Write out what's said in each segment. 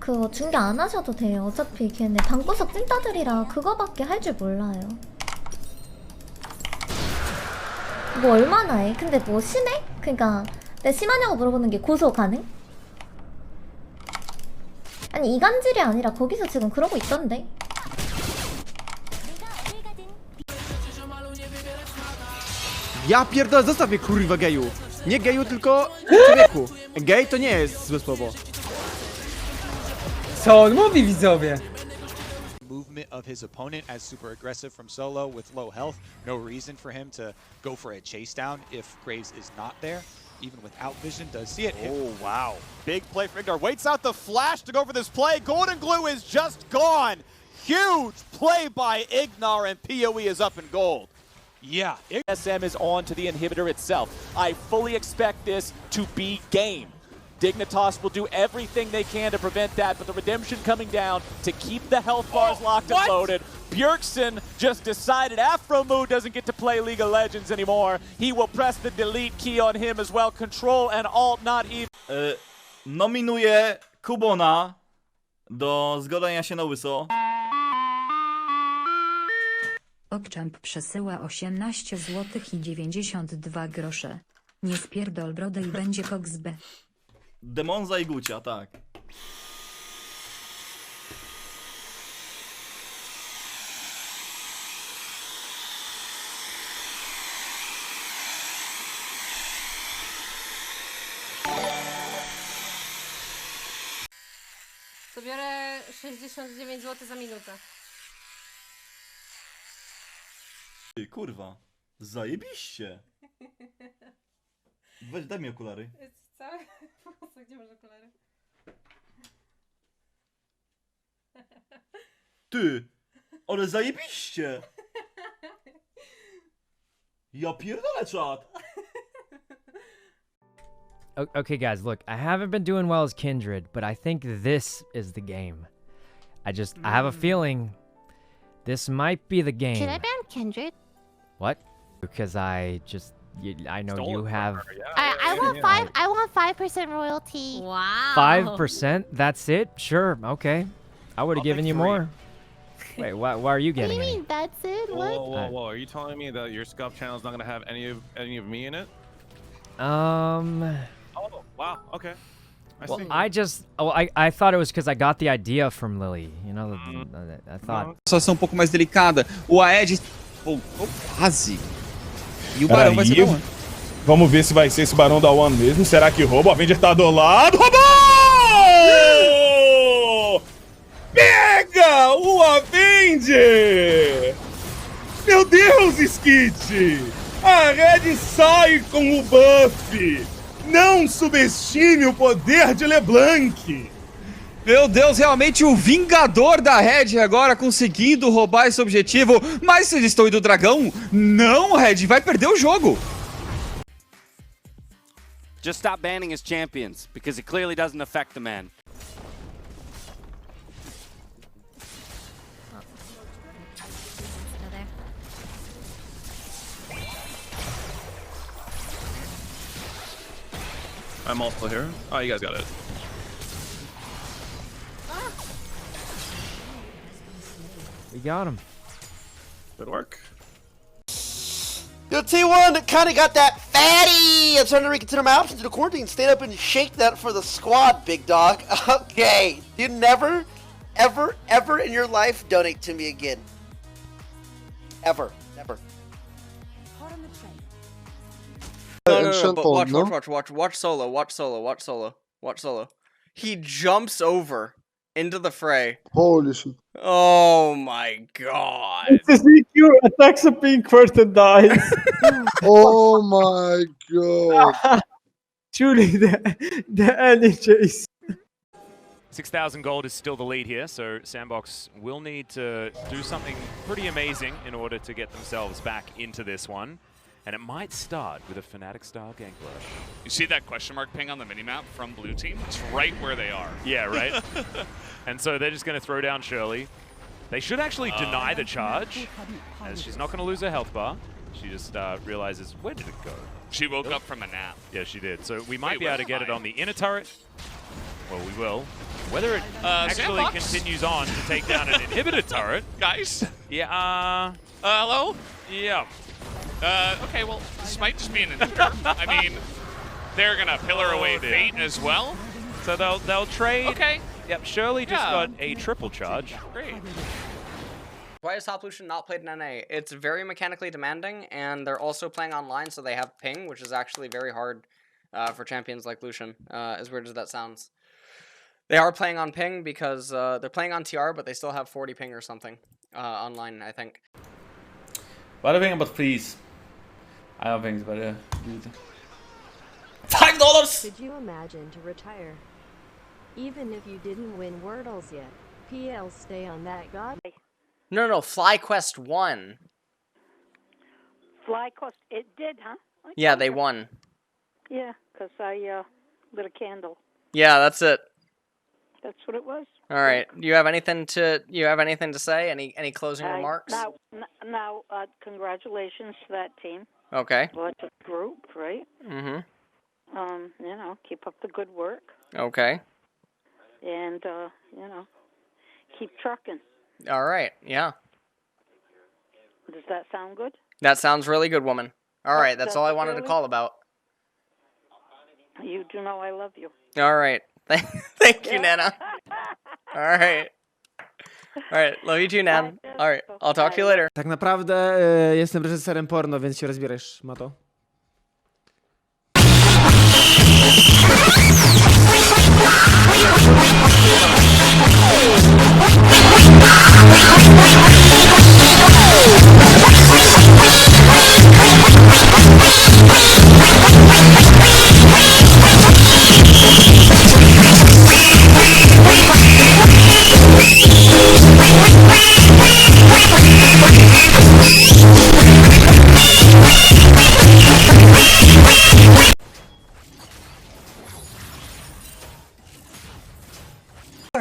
그거 중계 안 하셔도 돼요. 어차피 걔네 방구석 찐따들이라 그거밖에 할 줄 몰라요. 뭐 얼마나 해? 근데 뭐 심해? 그니까 내가 심하냐고 물어보는 게 고소 가능? 아니 이간질이 아니라 거기서 지금 그러고 있던데. Ja pierdolę, zostaw mnie kurwa geju. Nie geju, tylko człowieku. Gej to nie jest złe słowo. Co on mówi, widzowie? Movement of his opponent as super aggressive from solo with low health. No reason for him to go for a chase down if Graves is not there. Even without vision, does see it. Oh, wow. Big play for Ignar. Waits out the flash to go for this play. Golden Glue is just gone. Huge play by Ignar, and PoE is up in gold. Yeah. SM is on to the inhibitor itself. I fully expect this to be game. Dignitas will do everything they can to prevent that, but the redemption coming down to keep the health bars locked and loaded. Bjergsen just decided Aphromoo doesn't get to play League of Legends anymore. He will press the delete key on him as well. Control and alt not even. Nominuję Kubona do zgolenia się na łyso. Okchamp przesyła 18 zł i 92 grosze. Nie spierdol brodę i będzie koks B. Demonza i Gucia, tak. To biorę 69 zł za minutę. Ty, kurwa. Zajebiście. Weź, daj mi okulary. Co? Gdzie masz okulary? Ty, ale zajebiście. Ja pierdolę, czat. Okay, guys, look, I haven't been doing well as Kindred, but I think this is the game. I have a feeling this might be the game. Should I ban Kindred? What? Because I know you have... I want five. I want 5% royalty. Wow. 5%? That's it? Sure, okay. I would have given you more. Wait, why are you getting What do you any? mean? That's it? What? Whoa! Are you telling me that your scuff channel is not gonna have any of me in it? Oh, wow. Okay. I thought it was because I got the idea from Lily. You know, I thought... Situação um pouco mais delicada. O Aed voltou quase. E o Barão vai ser da One. Vamos ver se vai ser esse Barão da One mesmo. Será que rouba? O Avenger tá do lado. Roubou! Pega o Avenger! Meu Deus, Skit! A Red sai com o buff! Não subestime o poder de LeBlanc! Meu Deus, realmente o Vingador da Red agora conseguindo roubar esse objetivo. Mas se eles estão indo do dragão, não, Red vai perder o jogo. Just stop banning his champions, because it clearly doesn't affect the man. I'm also here. Oh, you guys got it. We got him. Good work. Yo, T1 kind of got that fatty. I'm starting to reconsider my options in the quarantine. Stand up and shake that for the squad, big dog. Okay. You never, ever, ever in your life donate to me again. Ever. Never. No, but watch solo. He jumps over into the fray. Holy shit. Oh my god. Ezekiel attacks a Pinkward and dies. Oh my god. Truly the early chase. 6,000 gold is still the lead here, so Sandbox will need to do something pretty amazing in order to get themselves back into this one. And it might start with a Fnatic-style gank rush. You see that question mark ping on the minimap from blue team? It's right where they are. Yeah, right? And so they're just going to throw down Shirley. They should actually deny the charge, as she's not going to lose her health bar. She just realizes, where did it go? She woke up from a nap. Yeah, she did. So we might be able to get it on the inner turret. Well, we will. Whether it actually Sandbox? continues on to take down an inhibitor turret. Guys? Yeah, Hello? yeah. Okay, well, this might just be an inhibitor. I mean, they're gonna pillar away Fate as well. So they'll trade. Okay. Yep, Shirley just Yeah. got a triple charge. Great. Why is Top Lucian not played in NA? It's very mechanically demanding, and they're also playing online, so they have ping, which is actually very hard for champions like Lucian, as weird as that sounds. They are playing on ping because they're playing on TR, but they still have 40 ping or something online, I think. Vad är det about please? I don't think it's better. $5! Could you imagine to retire? Even if you didn't win Wordles yet, PL stay on that god? No, FlyQuest won. FlyQuest, it did, huh? Yeah, they won. Yeah, because I lit a candle. Yeah, that's it. That's what it was. All right. You have anything to say? Any closing remarks? Now, congratulations to that team. Okay. Well, it's a group, right? Mm-hmm. You know, keep up the good work. Okay. And, you know, keep trucking. All right. Yeah. Does that sound good? That sounds really good, woman. All right. That's all I wanted to call about. You do know I love you. All right. Thank you, Nana. All right. All right. Love you too, Nan. All right. I'll talk to you later. Tak naprawdę jestem reżyserem porno, więc się rozbierzesz, Mato.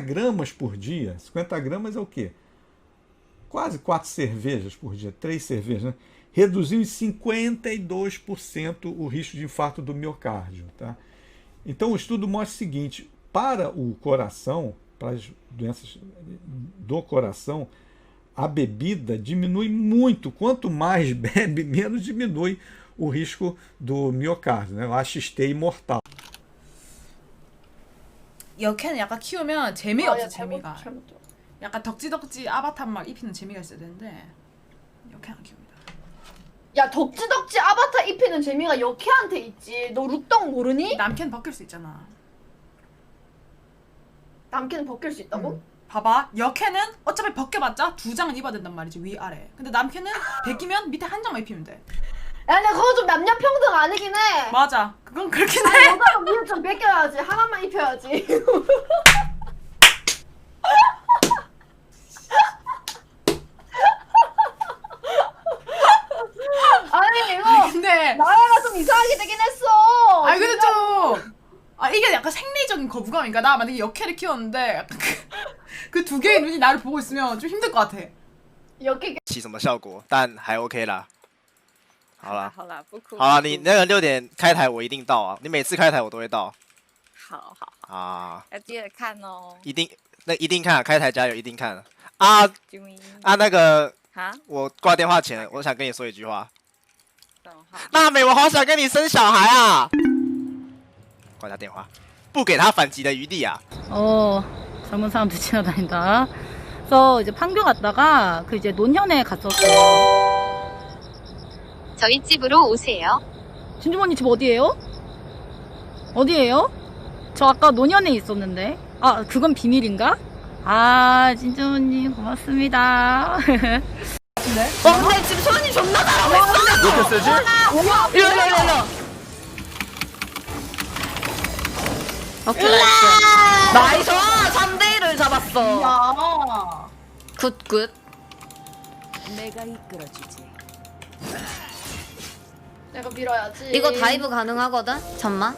Gramas por dia, 50 gramas é o quê? Quase 4 cervejas por dia, 3 cervejas, né? Reduziu em 52% o risco de infarto do miocárdio. Tá? Então o estudo mostra o seguinte, para o coração, para as doenças do coração, a bebida diminui muito. Quanto mais bebe, menos diminui o risco do miocárdio, né? O AXT imortal. 여캐는 약간 키우면 재미없어. 재미가 약간 덕지덕지 아바타 막 입히는 재미가 있어야 되는데 여캐 안 키웁니다. 야 덕지덕지 아바타 입히는 재미가 여캐한테 있지. 너 룩떡 모르니? 남캐는 벗길 수 있잖아. 남캐는 벗길 수 있다고? 봐봐, 여캐는 어차피 벗겨봤자 2장은 입어야 된단 말이지, 위아래. 근데 남캐는 벗기면 밑에 한 장만 입히면 돼. 야 근데 그거 좀 남녀평등 아니긴 해. 맞아, 그건 그렇긴 해. 여자가 위에 좀 벗겨야지. 하나만 입혀야지. 아니 이거 근데 나라가 좀 이상하게 되긴 했어. 아니 근데 좀 이게 약간 생리적인 거부감인가? 나 만약에 여캐를 키웠는데 약간 그 두 개의 눈이 나를 보고 있으면 좀 힘들 것 같아. 여캐起什么效果，但还 OK 啦。好啦，好啦，不哭。好啦，你那个6点开台我一定到啊！你每次开台我都会到。好好啊，要记得看哦。一定看，开台加油，一定看啊！那个我挂电话前，我想跟你说一句话。娜美，我好想跟你生小孩啊！挂他电话，不给他反击的余地啊！ 젊은 사람들 지나다닌다. 그래서 이제 판교 갔다가 그 이제 논현에 갔었어요. 저희 집으로 오세요. 진주머니 집 어디예요? 어디예요? 저 아까 논현에 있었는데. 아, 그건 비밀인가? 아, 진주머니 고맙습니다. 근데 지금 소연이 존나 잘하고 있어. 이렇게 세지? 일로. 오케이, 나이스. 나이스. 3대1을 잡았어. 야. 굿. 내가 이끌어주지. 내가 밀어야지. 이거 다이브 가능하거든? 잠만.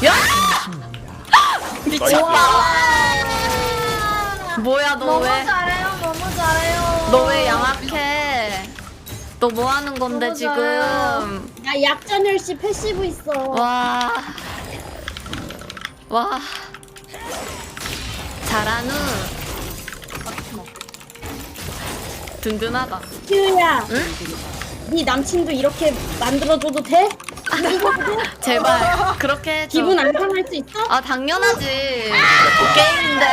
야! 미쳤다. 뭐야 너 너무 왜? 잘해요. 너무 잘해요. 너 왜 양악해? 너 뭐 하는 건데 지금? 나 약전열씨 패시브 있어. 와. 잘하누. 든든하다. 큐야. 응? 네 남친도 이렇게 만들어줘도 돼? 제발 그렇게 해줘. 기분 안 상할 수 있어? 아 당연하지. 게임인데.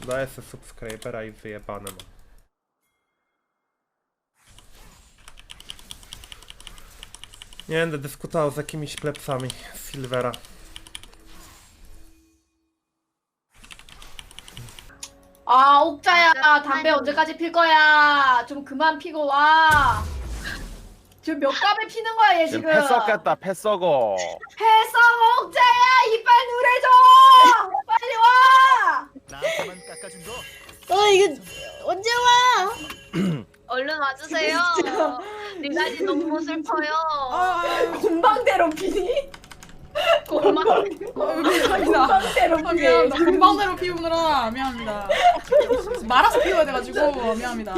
No jest subskrybera i wyjebane ma. Nie będę dyskutował z jakimiś plepsami Silvera. 아 옥자야 담배 언제까지 필 거야? 좀 그만 피고 와. 지금 몇 갑을 피는 거야 얘 지금. 패 썩겠다, 패 썩어. 패서 옥자야 이빨 누래줘. 빨리 와. 나한테만 깎아준 거. 이거 언제 와? 얼른 와주세요. 니가지 너무 슬퍼요. 곰방대로 피니? 곰방대로 미안합니다. 곰방대로 피우느라 미안합니다. 말아서 피워야 돼가지고 미안합니다.